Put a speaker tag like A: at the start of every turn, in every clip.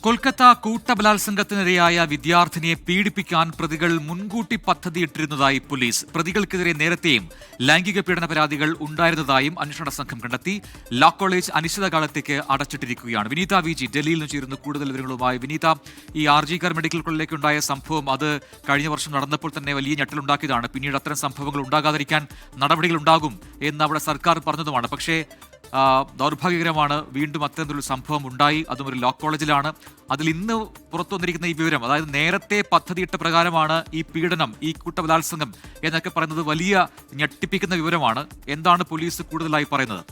A: കൊൽക്കത്ത കൂട്ടബലാത്സംഗത്തിനിരയായ വിദ്യാർത്ഥിനിയെ പീഡിപ്പിക്കാൻ പ്രതികൾ മുൻകൂട്ടി പദ്ധതിയിട്ടിരുന്നതായി പോലീസ്. പ്രതികൾക്കെതിരെ നേരത്തെയും ലൈംഗിക പീഡന പരാതികൾ ഉണ്ടായിരുന്നതായും അന്വേഷണ സംഘം കണ്ടെത്തി. ലോ കോളേജ് അനിശ്ചിതകാലത്തേക്ക് അടച്ചിട്ടിരിക്കുകയാണ്. വിനീത വി ജി ഡൽഹിയിൽ നിന്ന് ചേരുന്നു കൂടുതൽ വിവരങ്ങളുമായി. വിനീത, ഈ ആർജിക്കർ മെഡിക്കൽ കോളേജിലേക്കുണ്ടായ സംഭവം അത് കഴിഞ്ഞ വർഷം നടന്നപ്പോൾ തന്നെ വലിയ ഞെട്ടലുണ്ടാക്കിയതാണ്. പിന്നീട് അത്തരം സംഭവങ്ങൾ ഉണ്ടാകാതിരിക്കാൻ നടപടികൾ ഉണ്ടാകും എന്ന് അവിടെ സർക്കാർ പറഞ്ഞതുമാണ്. പക്ഷേ ദൗർഭാഗ്യകരമാണ്, വീണ്ടും അത്തരത്തിലൊരു സംഭവം ഉണ്ടായി, അതും ഒരു ലോ കോളേജിലാണ്. അതിൽ ഇന്ന് പുറത്തു വന്നിരിക്കുന്ന ഈ വിവരം, അതായത് നേരത്തെ പദ്ധതിയിട്ട പ്രകാരമാണ് ഈ പീഡനം, ഈ കൂട്ടബലാത്സംഗം എന്നൊക്കെ പറയുന്നത് വലിയ ഞെട്ടിപ്പിക്കുന്ന വിവരമാണ്. എന്താണ് പോലീസ് കൂടുതലായി പറയുന്നത്?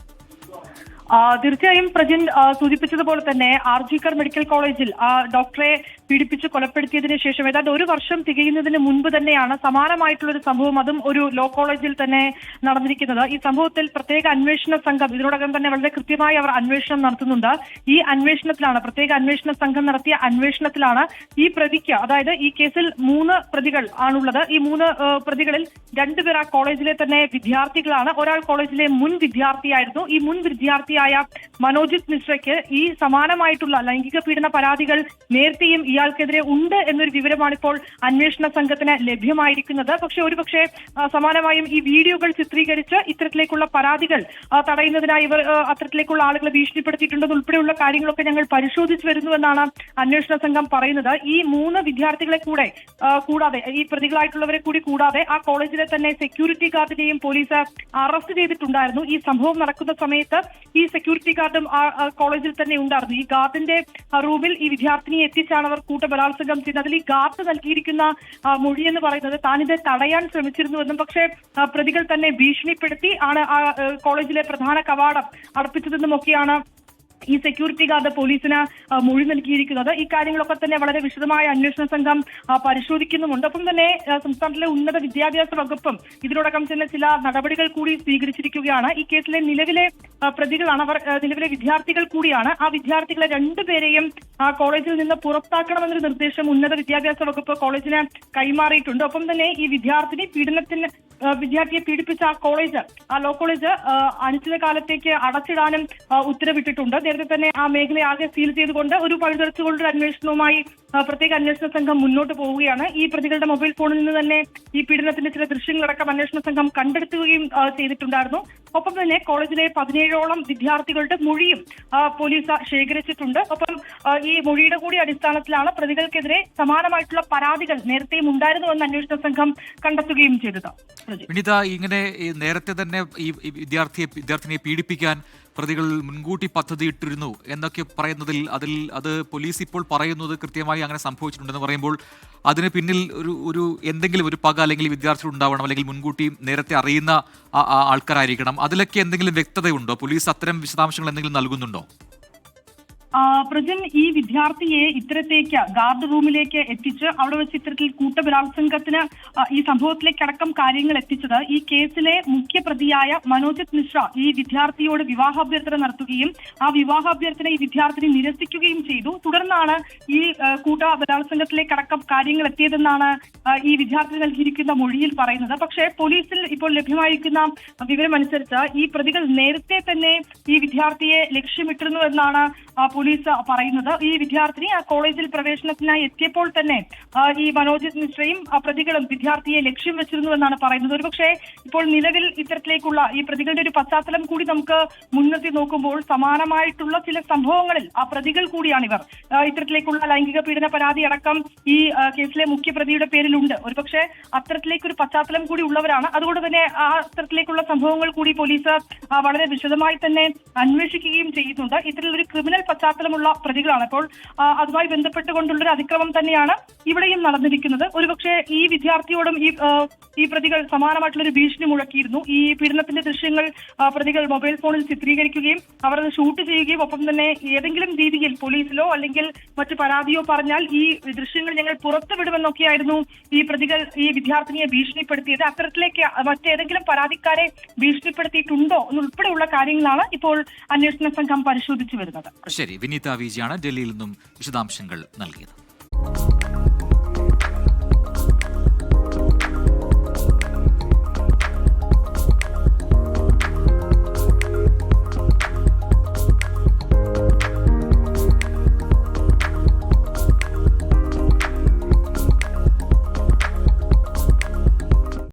B: തീർച്ചയായും പ്രജിൻ സൂചിപ്പിച്ചതുപോലെ തന്നെ ആർജിക്കർ മെഡിക്കൽ കോളേജിൽ ഡോക്ടറെ പീഡിപ്പിച്ച് കൊലപ്പെടുത്തിയതിനു ശേഷം ഏതാണ്ട് ഒരു വർഷം തികയുന്നതിന് മുൻപ് തന്നെയാണ് സമാനമായിട്ടുള്ളൊരു സംഭവം, അതും ഒരു ലോ കോളേജിൽ തന്നെ നടന്നിരിക്കുന്നത്. ഈ സംഭവത്തിൽ പ്രത്യേക അന്വേഷണ സംഘം ഇതിനോടകം തന്നെ വളരെ കൃത്യമായി അവർ അന്വേഷണം നടത്തുന്നുണ്ട്. ഈ അന്വേഷണത്തിലാണ്, പ്രത്യേക അന്വേഷണ സംഘം നടത്തിയ അന്വേഷണത്തിലാണ് ഈ പ്രതിക്ക്, അതായത് ഈ കേസിൽ 3 പ്രതികൾ ആണുള്ളത്. ഈ 3 പ്രതികളിൽ 2 പേർ ആ കോളേജിലെ തന്നെ വിദ്യാർത്ഥികളാണ്. ഒരാൾ കോളേജിലെ മുൻ വിദ്യാർത്ഥിയായിരുന്നു. ഈ മുൻ വിദ്യാർത്ഥിയായ മനോജിത് മിശ്രയ്ക്ക് ഈ സമാനമായിട്ടുള്ള ലൈംഗിക പീഡന പരാതികൾ നേരത്തെയും ഇയാൾക്കെതിരെ ഉണ്ട് എന്നൊരു വിവരമാണ് ഇപ്പോൾ അന്വേഷണ സംഘത്തിന് ലഭ്യമായിരിക്കുന്നത്. പക്ഷേ ഒരുപക്ഷെ സമാനമായും ഈ വീഡിയോകൾ ചിത്രീകരിച്ച് ഇത്തരത്തിലേക്കുള്ള പരാതികൾ തടയുന്നതിനായി ഇവർ അത്തരത്തിലേക്കുള്ള ആളുകളെ ഭീഷണിപ്പെടുത്തിയിട്ടുണ്ടെന്ന് ഉൾപ്പെടെയുള്ള കാര്യങ്ങളൊക്കെ ഞങ്ങൾ പരിശോധിച്ചു വരുന്നുവെന്നാണ് അന്വേഷണ സംഘം പറയുന്നത്. ഈ 3 വിദ്യാർത്ഥികളെ കൂടാതെ ഈ പ്രതികളായിട്ടുള്ളവരെ കൂടി കൂടാതെ ആ കോളേജിലെ തന്നെ സെക്യൂരിറ്റി ഗാർഡിനെയും പോലീസ് അറസ്റ്റ് ചെയ്തിട്ടുണ്ടായിരുന്നു. ഈ സംഭവം നടക്കുന്ന സമയത്ത് ഈ സെക്യൂരിറ്റി ഗാർഡും കോളേജിൽ തന്നെ ഉണ്ടായിരുന്നു. ഈ ഗാർഡിന്റെ റൂമിൽ ഈ വിദ്യാർത്ഥിനിയെ എത്തിച്ചാണ് അവർ കൂട്ടബലാത്സംഗം ചെയ്തത്. അതിൽ ഈ ഗാർഡ് നൽകിയിരിക്കുന്ന മൊഴി എന്ന് പറയുന്നത് താനിത് തടയാൻ ശ്രമിച്ചിരുന്നുവെന്നും പക്ഷേ പ്രതികൾ തന്നെ ഭീഷണിപ്പെടുത്തി ആണ് ആ കോളേജിലെ പ്രധാന കവാടം അടപ്പിച്ചതെന്നുമൊക്കെയാണ് ഈ സെക്യൂരിറ്റി ഗാർഡ് പോലീസിന് മൊഴി നൽകിയിരിക്കുന്നത്. ഈ കാര്യങ്ങളൊക്കെ തന്നെ വളരെ വിശദമായ അന്വേഷണ സംഘം പരിശോധിക്കുന്നുമുണ്ട്. ഒപ്പം തന്നെ സംസ്ഥാനത്തിലെ ഉന്നത വിദ്യാഭ്യാസ വകുപ്പും ഇതിനോടകം തന്നെ ചില നടപടികൾ കൂടി സ്വീകരിച്ചിരിക്കുകയാണ്. ഈ കേസിലെ നിലവിലെ പ്രതികളാണ് അവർ, നിലവിലെ വിദ്യാർത്ഥികൾ കൂടിയാണ്. ആ വിദ്യാർത്ഥികളെ 2 പേരെയും കോളേജിൽ നിന്ന് പുറത്താക്കണമെന്നൊരു നിർദ്ദേശം ഉന്നത വിദ്യാഭ്യാസ വകുപ്പ് കോളേജിന് കൈമാറിയിട്ടുണ്ട്. ഒപ്പം തന്നെ ഈ വിദ്യാർത്ഥിയെ പീഡിപ്പിച്ച ആ ലോ കോളേജ് അനിശ്ചിതകാലത്തേക്ക് അടച്ചിടാനും ഉത്തരവിട്ടിട്ടുണ്ട്. നേരത്തെ തന്നെ ആ മേഖല ആകെ സീൽ ചെയ്തുകൊണ്ട് ഒരു പഴുതടച്ചുകൊണ്ടൊരു അന്വേഷണവുമായി പ്രത്യേക അന്വേഷണ സംഘം മുന്നോട്ട് പോവുകയാണ്. ഈ പ്രതികളുടെ മൊബൈൽ ഫോണിൽ നിന്ന് തന്നെ ഈ പീഡനത്തിന്റെ ചില ദൃശ്യങ്ങളടക്കം അന്വേഷണ സംഘം കണ്ടെടുക്കുകയും ചെയ്തിട്ടുണ്ടായിരുന്നു. ഒപ്പം തന്നെ കോളേജിലെ 17ഓളം വിദ്യാർത്ഥികളുടെ മൊഴിയും പോലീസ് ശേഖരിച്ചിട്ടുണ്ട്. ഒപ്പം ഈ മൊഴിയുടെ കൂടി അടിസ്ഥാനത്തിലാണ് പ്രതികൾക്കെതിരെ സമാനമായിട്ടുള്ള പരാതികൾ നേരത്തെയും ഉണ്ടായിരുന്നുവെന്ന് അന്വേഷണ സംഘം കണ്ടെത്തുകയും ചെയ്തത്.
A: വിനീത, ഇങ്ങനെ നേരത്തെ തന്നെ ഈ വിദ്യാർത്ഥിനിയെ പീഡിപ്പിക്കാൻ പ്രതികൾ മുൻകൂട്ടി പദ്ധതിയിട്ടിരുന്നു എന്നൊക്കെ പറയുന്നതിൽ അത് പോലീസ് ഇപ്പോൾ പറയുന്നത് കൃത്യമായി അങ്ങനെ സംഭവിച്ചിട്ടുണ്ടെന്ന് പറയുമ്പോൾ അതിന് പിന്നിൽ ഒരു എന്തെങ്കിലും ഒരു പക അല്ലെങ്കിൽ വിദ്യാർത്ഥികൾ ഉണ്ടാവണം, അല്ലെങ്കിൽ മുൻകൂട്ടി നേരത്തെ അറിയുന്ന ആൾക്കാരായിരിക്കണം. അതിലൊക്കെ എന്തെങ്കിലും വ്യക്തതയുണ്ടോ? പോലീസ് അത്തരം വിശദാംശങ്ങൾ എന്തെങ്കിലും നൽകുന്നുണ്ടോ?
B: പ്രജൻ ഈ വിദ്യാർത്ഥിയെ ഇത്തരത്തേക്ക് ഗാർഡ് റൂമിലേക്ക് എത്തിച്ച് അവിടെ വെച്ച് ഇത്തരത്തിൽ കൂട്ടബലാത്സംഗത്തിന് ഈ സംഭവത്തിലേക്കടക്കം കാര്യങ്ങൾ എത്തിച്ചത് ഈ കേസിലെ മുഖ്യപ്രതിയായ മനോജിത് മിശ്ര ഈ വിദ്യാർത്ഥിയോട് വിവാഹാഭ്യർത്ഥന നടത്തുകയും ആ വിവാഹാഭ്യർത്ഥന ഈ വിദ്യാർത്ഥിനി നിരസിക്കുകയും ചെയ്തു. തുടർന്നാണ് ഈ കൂട്ടബലാത്സംഗത്തിലേക്കടക്കം കാര്യങ്ങൾ എത്തിയതെന്നാണ് ഈ വിദ്യാർത്ഥി നൽകിയിരിക്കുന്ന മൊഴിയിൽ പറയുന്നത്. പക്ഷേ പോലീസിൽ ഇപ്പോൾ ലഭ്യമായിരിക്കുന്ന വിവരമനുസരിച്ച് ഈ പ്രതികൾ നേരത്തെ തന്നെ ഈ വിദ്യാർത്ഥിയെ ലക്ഷ്യമിട്ടിരുന്നു എന്നാണ് പോലീസ് പറയുന്നത്. ഈ വിദ്യാർത്ഥിനി ആ കോളേജിൽ പ്രവേശനത്തിനായി എത്തിയപ്പോൾ തന്നെ ഈ മനോജിത് മിശ്രയും പ്രതികളും വിദ്യാർത്ഥിയെ ലക്ഷ്യം വെച്ചിരുന്നുവെന്നാണ് പറയുന്നത്. ഒരുപക്ഷെ ഇപ്പോൾ നിലവിൽ ഇത്തരത്തിലേക്കുള്ള ഈ പ്രതികളുടെ ഒരു പശ്ചാത്തലം കൂടി നമുക്ക് മുൻനിർത്തി നോക്കുമ്പോൾ സമാനമായിട്ടുള്ള ചില സംഭവങ്ങളിൽ ആ പ്രതികൾ കൂടിയാണിവർ. ഇത്തരത്തിലേക്കുള്ള ലൈംഗിക പീഡന പരാതി അടക്കം ഈ കേസിലെ മുഖ്യപ്രതിയുടെ പേരിലുണ്ട്. ഒരുപക്ഷെ അത്തരത്തിലേക്കൊരു പശ്ചാത്തലം കൂടി ഉള്ളവരാണ്. അതുകൊണ്ട് തന്നെ ആ അത്തരത്തിലേക്കുള്ള സംഭവങ്ങൾ കൂടി പോലീസ് വളരെ വിശദമായി തന്നെ അന്വേഷിക്കുകയും ചെയ്യുന്നുണ്ട്. ഇത്തരത്തിലൊരു ക്രിമിനൽ പശ്ചാത്തലമുള്ള പ്രതികളാണ്. അപ്പോൾ അതുമായി ബന്ധപ്പെട്ടുകൊണ്ടുള്ളൊരു അതിക്രമം തന്നെയാണ് ഇവിടെയും നടന്നിരിക്കുന്നത്. ഒരുപക്ഷെ ഈ വിദ്യാർത്ഥിയോടും ഈ പ്രതികൾ സമാനമായിട്ടുള്ളൊരു ഭീഷണി മുഴക്കിയിരുന്നു. ഈ പീഡനത്തിന്റെ ദൃശ്യങ്ങൾ പ്രതികൾ മൊബൈൽ ഫോണിൽ ചിത്രീകരിക്കുകയും അവർ അത് ഷൂട്ട് ചെയ്യുകയും ഒപ്പം തന്നെ ഏതെങ്കിലും രീതിയിൽ പോലീസിലോ അല്ലെങ്കിൽ മറ്റു പരാതിയോ പറഞ്ഞാൽ ഈ ദൃശ്യങ്ങൾ ഞങ്ങൾ പുറത്തുവിടുമെന്നൊക്കെയായിരുന്നു ഈ പ്രതികൾ ഈ വിദ്യാർത്ഥിനിയെ ഭീഷണിപ്പെടുത്തിയത്. അത്തരത്തിലേക്ക് മറ്റേതെങ്കിലും പരാതിക്കാരെ ഭീഷണിപ്പെടുത്തിയിട്ടുണ്ടോ എന്നുൾപ്പെടെയുള്ള കാര്യങ്ങളാണ് ഇപ്പോൾ അന്വേഷണ സംഘം പരിശോധിച്ചു വരുന്നത്.
A: ശരി, വിനീത വി ജിയാണ് ഡൽഹിയിൽ നിന്നും വിശദാംശങ്ങൾ നൽകിയത്.